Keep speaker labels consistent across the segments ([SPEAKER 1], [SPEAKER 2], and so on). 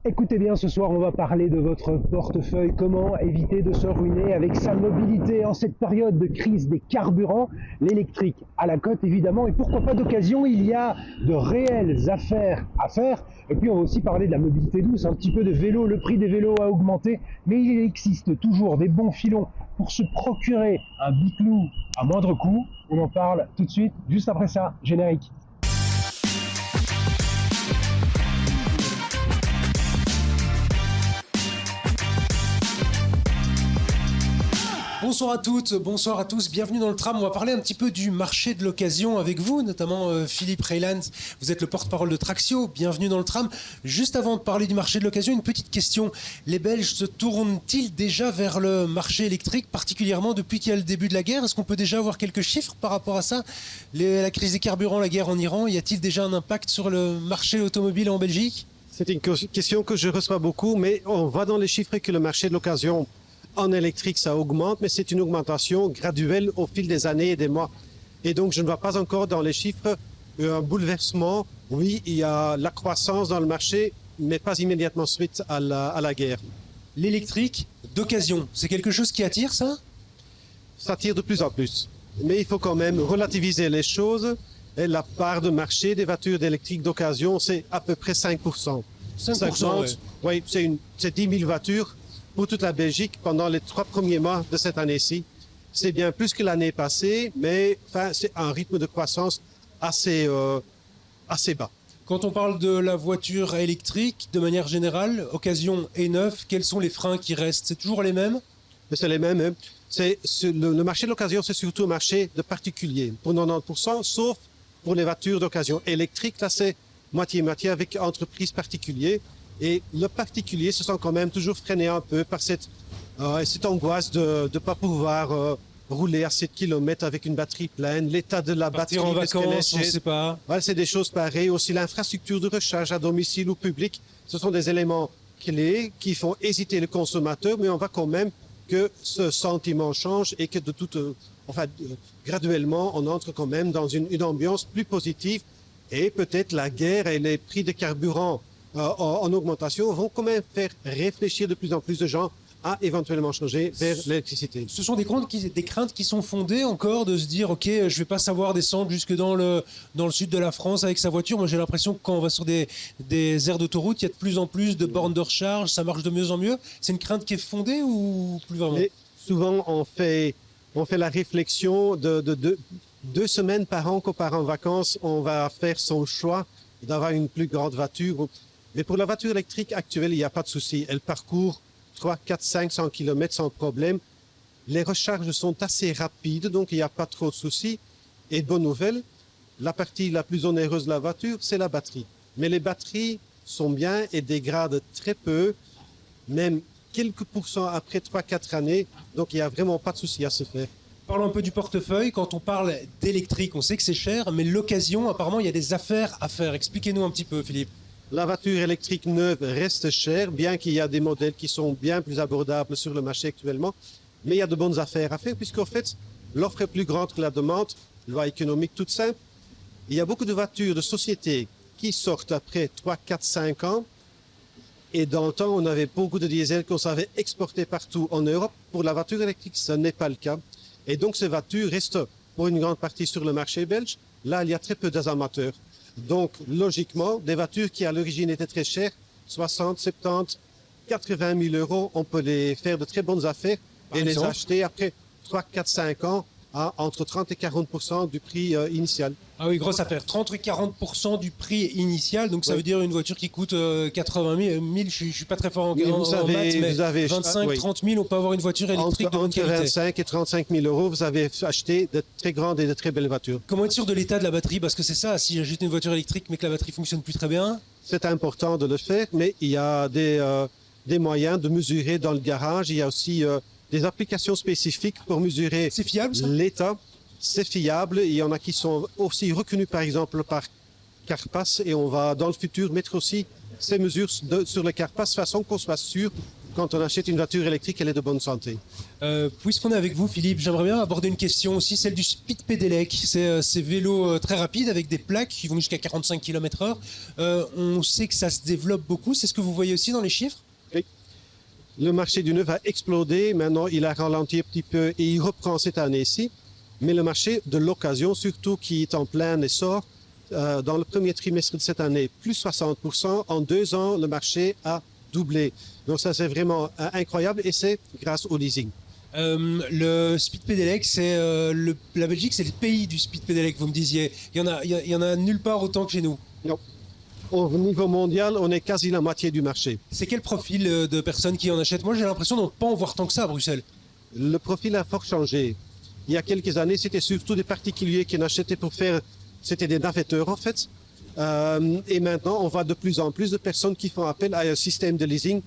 [SPEAKER 1] Écoutez bien, ce soir, on va parler de votre portefeuille. Comment éviter de se ruiner avec sa mobilité en cette période de crise des carburants, l'électrique à la cote évidemment, et pourquoi pas d'occasion, il y a de réelles affaires à faire. Et puis on va aussi parler de la mobilité douce, un petit peu de vélo. Le prix des vélos a augmenté, mais il existe toujours des bons filons pour se procurer un biclou à moindre coût. On en parle tout de suite, juste après ça, générique. Bonsoir à toutes, bonsoir à tous, bienvenue dans le tram. On va parler un petit peu du marché de l'occasion avec vous, notamment Philippe Reyland. Vous êtes le porte-parole de Traxio, bienvenue dans le tram. Juste avant de parler du marché de l'occasion, une petite question. Les Belges se tournent-ils déjà vers le marché électrique, particulièrement depuis qu'il y a le début de la guerre? Est-ce qu'on peut déjà avoir quelques chiffres par rapport à ça? La crise des carburants, la guerre en Iran, y a-t-il déjà un impact sur le marché automobile en Belgique?
[SPEAKER 2] C'est une question que je reçois beaucoup, mais on voit dans les chiffres que le marché de l'occasion en électrique, ça augmente, mais c'est une augmentation graduelle au fil des années et des mois. Et donc, je ne vois pas encore dans les chiffres un bouleversement. Oui, il y a la croissance dans le marché, mais pas immédiatement suite à la guerre.
[SPEAKER 1] L'électrique d'occasion, c'est quelque chose qui attire, ça?
[SPEAKER 2] Ça attire de plus en plus. Mais il faut quand même relativiser les choses. Et la part de marché des voitures électriques d'occasion, c'est à peu près 5%.
[SPEAKER 1] 5%,
[SPEAKER 2] oui, c'est 10 000 voitures pour toute la Belgique pendant les 3 premiers mois de cette année-ci. C'est bien plus que l'année passée, mais enfin, c'est un rythme de croissance assez bas.
[SPEAKER 1] Quand on parle de la voiture électrique, de manière générale, occasion et neuf, quels sont les freins qui restent? C'est toujours les mêmes?
[SPEAKER 2] C'est les mêmes. Hein. Le marché de l'occasion, c'est surtout un marché de particuliers, pour 90%, sauf pour les voitures d'occasion électriques. Là, c'est moitié-moitié avec entreprises particulières. Et le particulier se sent quand même toujours freiné un peu par cette angoisse de ne pas pouvoir rouler à 7 km avec une batterie pleine, l'état de la
[SPEAKER 1] Partir
[SPEAKER 2] batterie.
[SPEAKER 1] en vacances, on ne sait pas.
[SPEAKER 2] Voilà, c'est des choses pareilles. Aussi l'infrastructure de recharge à domicile ou public. Ce sont des éléments clés qui font hésiter le consommateur, mais on voit quand même que ce sentiment change et que graduellement, on entre quand même dans une ambiance plus positive. Et peut-être la guerre et les prix de carburant en augmentation vont quand même faire réfléchir de plus en plus de gens à éventuellement changer vers l'électricité.
[SPEAKER 1] Ce sont des craintes qui sont fondées encore de se dire ok, je vais pas savoir descendre jusque dans le sud de la France avec sa voiture. Moi j'ai l'impression que quand on va sur des aires d'autoroute, il y a de plus en plus de bornes de recharge, ça marche de mieux en mieux. C'est une crainte qui est fondée ou plus vraiment?
[SPEAKER 2] Et souvent on fait la réflexion de 2 semaines par an qu'on part en vacances, on va faire son choix d'avoir une plus grande voiture. Mais pour la voiture électrique actuelle, il n'y a pas de souci. Elle parcourt 3, 4, 500 km sans problème. Les recharges sont assez rapides, donc il n'y a pas trop de soucis. Et bonne nouvelle, la partie la plus onéreuse de la voiture, c'est la batterie. Mais les batteries sont bien et dégradent très peu, même quelques pourcents après 3, 4 années. Donc il n'y a vraiment pas de souci à se faire.
[SPEAKER 1] Parlons un peu du portefeuille. Quand on parle d'électrique, on sait que c'est cher, mais l'occasion, apparemment, il y a des affaires à faire. Expliquez-nous un petit peu, Philippe.
[SPEAKER 2] La voiture électrique neuve reste chère, bien qu'il y a des modèles qui sont bien plus abordables sur le marché actuellement. Mais il y a de bonnes affaires à faire, puisqu'en fait, l'offre est plus grande que la demande. Loi économique toute simple. Il y a beaucoup de voitures de société qui sortent après 3, 4, 5 ans. Et dans le temps, on avait beaucoup de diesel qu'on savait exporter partout en Europe. Pour la voiture électrique, ce n'est pas le cas. Et donc, ces voitures restent pour une grande partie sur le marché belge. Là, il y a très peu d'amateurs. Donc, logiquement, des voitures qui à l'origine étaient très chères, 60, 70, 80 000 euros, on peut les faire de très bonnes affaires et les acheter après 3, 4, 5 ans à entre 30 et 40% du prix initial.
[SPEAKER 1] Ah oui, grosse affaire. 30 et 40% du prix initial, donc ça veut dire une voiture qui coûte 80 000. Je ne suis pas très fort en maths, mais 25, 30 000, on peut avoir une voiture électrique de bonne qualité.
[SPEAKER 2] Entre 25 et 35 000 euros, vous avez acheté de très grandes et de très belles voitures.
[SPEAKER 1] Comment être sûr de l'état de la batterie? Parce que c'est ça, si j'achète une voiture électrique mais que la batterie fonctionne plus très bien.
[SPEAKER 2] C'est important de le faire, mais il y a des moyens de mesurer dans le garage. Il y a aussi des applications spécifiques pour mesurer l'état. C'est fiable. Il y en a qui sont aussi reconnus, par exemple, par Carpass. Et on va, dans le futur, mettre aussi ces mesures sur le Carpass de façon qu'on soit sûr quand on achète une voiture électrique, elle est de bonne santé.
[SPEAKER 3] Puisqu'on est avec vous, Philippe, j'aimerais bien aborder une question aussi, celle du Speed Pedelec. C'est ces vélos très rapides avec des plaques qui vont jusqu'à 45 km/h. On sait que ça se développe beaucoup. C'est ce que vous voyez aussi dans les chiffres?
[SPEAKER 2] Oui. Le marché du neuf a explosé. Maintenant, il a ralenti un petit peu et il reprend cette année-ci. Mais le marché de l'occasion, surtout qui est en plein essor, dans le premier trimestre de cette année, plus 60%. En 2 ans, le marché a doublé. Donc ça, c'est vraiment incroyable et c'est grâce au leasing.
[SPEAKER 3] Le Speed Pedelec, la Belgique, c'est le pays du Speed Pedelec, vous me disiez. Il y en a nulle part autant que chez nous.
[SPEAKER 2] Non. Au niveau mondial, on est quasi la moitié du marché.
[SPEAKER 3] C'est quel profil de personnes qui en achètent? Moi, j'ai l'impression de ne pas en voir tant que ça à Bruxelles.
[SPEAKER 2] Le profil a fort changé. Il y a quelques années, c'était surtout des particuliers qui en achetaient pour faire... C'était des navetteurs, en fait. Et maintenant, on voit de plus en plus de personnes qui font appel à un système de leasing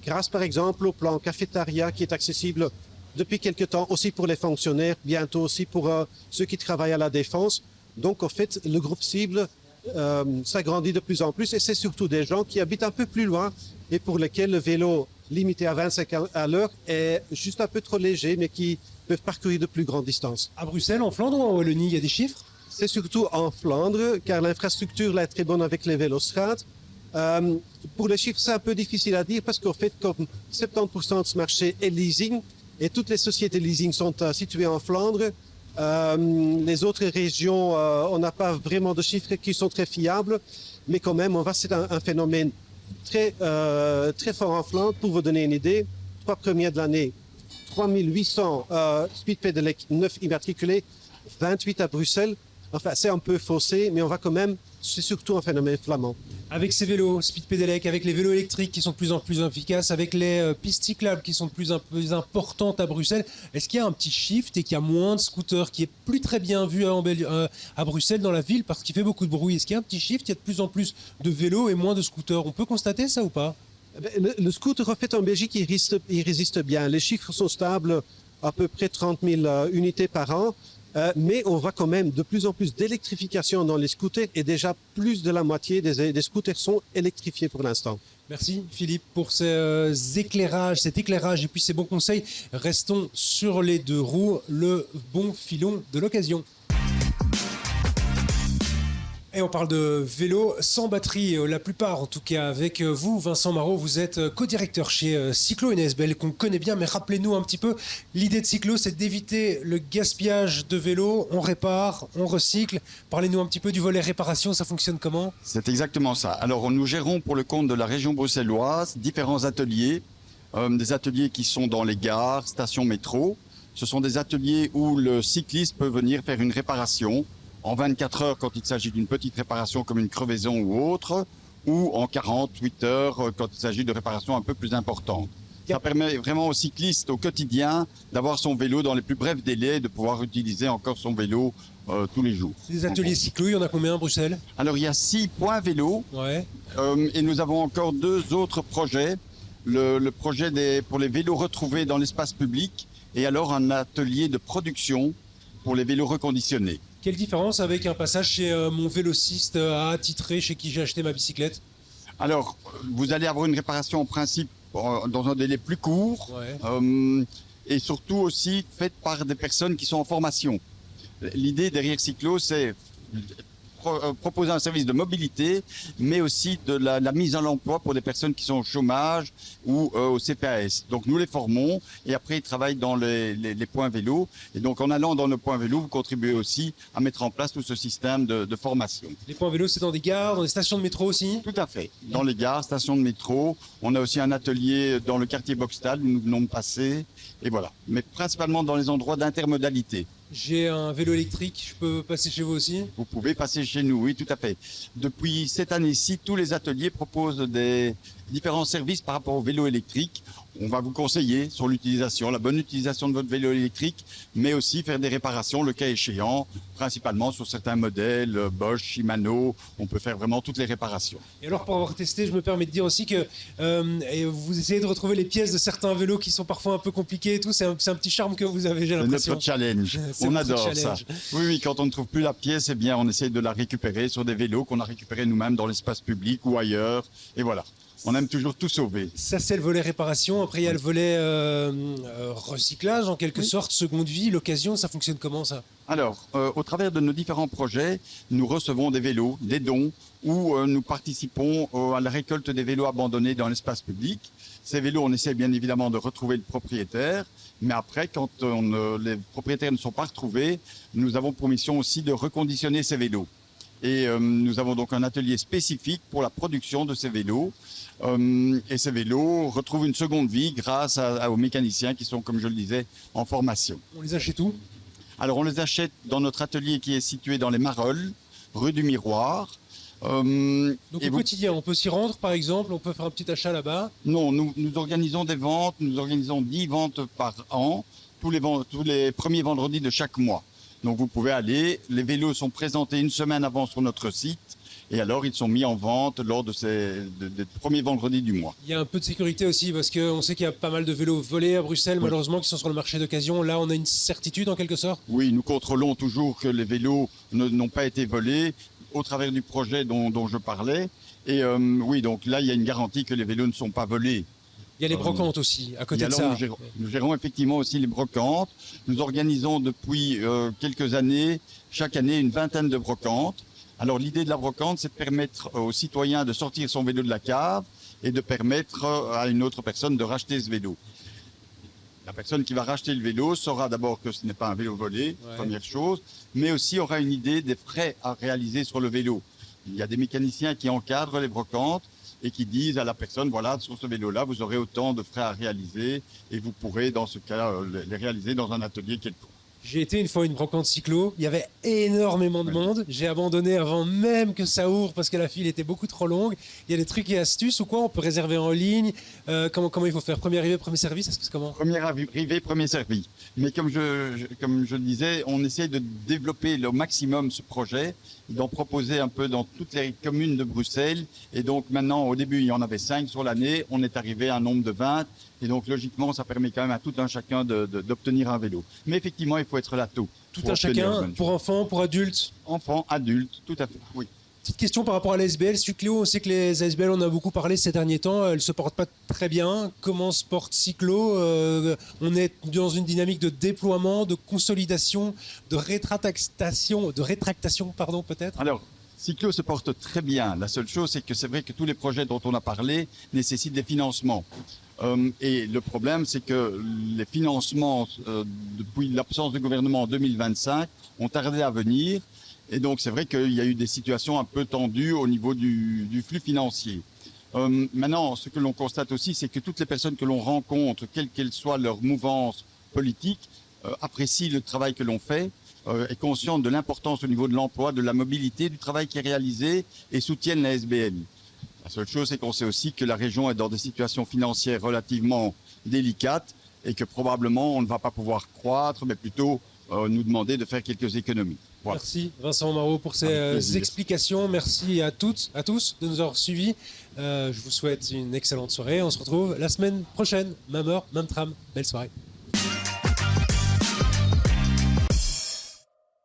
[SPEAKER 2] grâce, par exemple, au plan cafétéria qui est accessible depuis quelques temps aussi pour les fonctionnaires, bientôt aussi pour ceux qui travaillent à la défense. Donc, en fait, le groupe cible s'agrandit de plus en plus et c'est surtout des gens qui habitent un peu plus loin et pour lesquels le vélo limité à 25 à l'heure est juste un peu trop léger, mais qui peuvent parcourir de plus grandes distances.
[SPEAKER 3] À Bruxelles, en Flandre ou en Wallonie, il y a des chiffres?
[SPEAKER 2] C'est surtout en Flandre, car l'infrastructure là est très bonne avec les vélostrades. Pour les chiffres, c'est un peu difficile à dire parce qu'en fait, comme 70% de ce marché est leasing et toutes les sociétés leasing sont situées en Flandre, les autres régions, on n'a pas vraiment de chiffres qui sont très fiables, mais quand même, c'est un phénomène très fort en Flandre. Pour vous donner une idée, 3 premiers de l'année, 3800 Speed Pedelec 9 immatriculés, 28 à Bruxelles. Enfin, c'est un peu faussé, mais on va quand même, c'est surtout un phénomène flamand.
[SPEAKER 3] Avec ces vélos Speed Pedelec, avec les vélos électriques qui sont de plus en plus efficaces, avec les pistes cyclables qui sont de plus en plus importantes à Bruxelles, est-ce qu'il y a un petit shift et qu'il y a moins de scooters qui est plus très bien vu à Bruxelles dans la ville parce qu'il fait beaucoup de bruit? Est-ce qu'il y a un petit shift? Il y a de plus en plus de vélos et moins de scooters. On peut constater ça ou pas?
[SPEAKER 2] Le scooter, en fait, en Belgique, il résiste bien. Les chiffres sont stables, à peu près 30 000 unités par an. Mais on voit quand même de plus en plus d'électrification dans les scooters et déjà plus de la moitié des scooters sont électrifiés pour l'instant.
[SPEAKER 3] Merci Philippe pour cet éclairage et puis ces bons conseils. Restons sur les 2 roues, le bon filon de l'occasion. Et on parle de vélo sans batterie, la plupart en tout cas. Avec vous, Vincent Marot, vous êtes co-directeur chez Cyclo, une ASBL qu'on connaît bien, mais rappelez-nous un petit peu, l'idée de Cyclo, c'est d'éviter le gaspillage de vélos. On répare, on recycle. Parlez-nous un petit peu du volet réparation, ça fonctionne comment?
[SPEAKER 4] C'est exactement ça. Alors nous gérons pour le compte de la région bruxelloise différents ateliers, des ateliers qui sont dans les gares, stations métro. Ce sont des ateliers où le cycliste peut venir faire une réparation en 24 heures quand il s'agit d'une petite réparation comme une crevaison ou autre, ou en 48 heures quand il s'agit de réparations un peu plus importantes. Ça permet vraiment aux cyclistes au quotidien d'avoir son vélo dans les plus brefs délais, de pouvoir utiliser encore son vélo tous les jours.
[SPEAKER 3] Les ateliers cyclo, il y en a combien à Bruxelles?
[SPEAKER 4] Alors il y a 6 points vélo,
[SPEAKER 3] ouais.
[SPEAKER 4] Et nous avons encore 2 autres projets. Le projet pour les vélos retrouvés dans l'espace public et alors un atelier de production pour les vélos reconditionnés.
[SPEAKER 3] Quelle différence avec un passage chez mon vélociste attitré chez qui j'ai acheté ma bicyclette?
[SPEAKER 4] Alors, vous allez avoir une réparation en principe dans un délai plus court, ouais. Et surtout aussi faite par des personnes qui sont en formation. L'idée derrière Cyclo, c'est proposer un service de mobilité, mais aussi de la mise en emploi pour des personnes qui sont au chômage ou au CPAS. Donc nous les formons et après ils travaillent dans les points vélo. Et donc en allant dans nos points vélo, vous contribuez aussi à mettre en place tout ce système de formation.
[SPEAKER 3] Les points vélo, c'est dans des gares, dans des stations de métro aussi?
[SPEAKER 4] Tout à fait. Dans les gares, stations de métro. On a aussi un atelier dans le quartier Boxtal où nous venons de passer. Et voilà. Mais principalement dans les endroits d'intermodalité.
[SPEAKER 3] J'ai un vélo électrique, je peux passer chez vous aussi?
[SPEAKER 4] Vous pouvez passer chez nous, oui, tout à fait. Depuis cette année-ci, tous les ateliers proposent des différents services par rapport au vélo électrique. On va vous conseiller sur l'utilisation, la bonne utilisation de votre vélo électrique, mais aussi faire des réparations, le cas échéant, principalement sur certains modèles, Bosch, Shimano, on peut faire vraiment toutes les réparations.
[SPEAKER 3] Et alors pour avoir testé, je me permets de dire aussi que vous essayez de retrouver les pièces de certains vélos qui sont parfois un peu compliqués et tout, c'est un petit charme que vous avez, j'ai l'impression.
[SPEAKER 4] C'est notre challenge, on adore ça. Oui, quand on ne trouve plus la pièce, eh bien on essaie de la récupérer sur des vélos qu'on a récupérés nous-mêmes dans l'espace public ou ailleurs, et voilà. On aime toujours tout sauver.
[SPEAKER 3] Ça, c'est le volet réparation. Après, il y a le volet recyclage, en quelque sorte, seconde vie, l'occasion. Ça fonctionne comment, ça?
[SPEAKER 4] Alors, au travers de nos différents projets, nous recevons des vélos, des dons, ou nous participons à la récolte des vélos abandonnés dans l'espace public. Ces vélos, on essaie bien évidemment de retrouver le propriétaire, mais après, quand les propriétaires ne sont pas retrouvés, nous avons pour mission aussi de reconditionner ces vélos. Et nous avons donc un atelier spécifique pour la production de ces vélos. Et ces vélos retrouvent une seconde vie grâce aux mécaniciens qui sont, comme je le disais, en formation.
[SPEAKER 3] On les achète où?
[SPEAKER 4] Alors, on les achète dans notre atelier qui est situé dans les Marolles, rue du Miroir.
[SPEAKER 3] Donc au quotidien, on peut s'y rendre par exemple, on peut faire un petit achat là-bas?
[SPEAKER 4] Non, nous organisons des ventes, nous organisons 10 ventes par an, tous les premiers vendredis de chaque mois. Donc vous pouvez aller, les vélos sont présentés une semaine avant sur notre site et alors ils sont mis en vente lors des premiers vendredis du mois.
[SPEAKER 3] Il y a un peu de sécurité aussi parce qu'on sait qu'il y a pas mal de vélos volés à Bruxelles, malheureusement, qui sont sur le marché d'occasion. Là, on a une certitude en quelque sorte?
[SPEAKER 4] Oui, nous contrôlons toujours que les vélos n'ont pas été volés au travers du projet dont je parlais. Et oui, donc là, il y a une garantie que les vélos ne sont pas volés.
[SPEAKER 3] Il y a les brocantes aussi, à côté de ça.
[SPEAKER 4] Nous gérons effectivement aussi les brocantes. Nous organisons depuis quelques années, chaque année, une vingtaine de brocantes. Alors l'idée de la brocante, c'est de permettre aux citoyens de sortir son vélo de la cave et de permettre à une autre personne de racheter ce vélo. La personne qui va racheter le vélo saura d'abord que ce n'est pas un vélo volé, première chose, mais aussi aura une idée des frais à réaliser sur le vélo. Il y a des mécaniciens qui encadrent les brocantes et qui disent à la personne, voilà, sur ce vélo-là, vous aurez autant de frais à réaliser et vous pourrez, dans ce cas, les réaliser dans un atelier quelconque.
[SPEAKER 3] J'ai été une fois à une brocante cyclo, il y avait énormément de monde, j'ai abandonné avant même que ça ouvre parce que la file était beaucoup trop longue. Il y a des trucs et astuces ou quoi? On peut réserver en ligne, comment il faut faire? Premier arrivé, premier servi, ça se passe comment?
[SPEAKER 4] Premier arrivé, premier servi. Mais comme je le disais, on essaie de développer au maximum ce projet, d'en proposer un peu dans toutes les communes de Bruxelles. Et donc maintenant, au début, il y en avait 5 sur l'année, on est arrivé à un nombre de 20. Et donc logiquement, ça permet quand même à tout un chacun d'obtenir un vélo. Mais effectivement, il faut être là tôt.
[SPEAKER 3] Tout un chacun, pour enfants, pour adultes?
[SPEAKER 4] Enfants, adultes, tout à fait, oui.
[SPEAKER 3] Petite question par rapport à l'ASBL. Cyclo, on sait que les ASBL, on a beaucoup parlé ces derniers temps, elles ne se portent pas très bien. Comment se porte Cyclo? On est dans une dynamique de déploiement, de consolidation, de rétractation, pardon, peut-être?
[SPEAKER 4] Alors, Cyclo se porte très bien. La seule chose, c'est que c'est vrai que tous les projets dont on a parlé nécessitent des financements. Et le problème, c'est que les financements, depuis l'absence du gouvernement en 2025, ont tardé à venir. Et donc, c'est vrai qu'il y a eu des situations un peu tendues au niveau du flux financier. Maintenant, ce que l'on constate aussi, c'est que toutes les personnes que l'on rencontre, quelle qu'elle soit leur mouvance politique, apprécient le travail que l'on fait, est consciente de l'importance au niveau de l'emploi, de la mobilité, du travail qui est réalisé et soutiennent la SBL. La seule chose, c'est qu'on sait aussi que la région est dans des situations financières relativement délicates et que probablement on ne va pas pouvoir croître, mais plutôt nous demander de faire quelques économies. Voilà.
[SPEAKER 3] Merci Vincent Marot pour ces explications. Merci à toutes, à tous de nous avoir suivis. Je vous souhaite une excellente soirée. On se retrouve la semaine prochaine. Même heure, même tram. Belle soirée.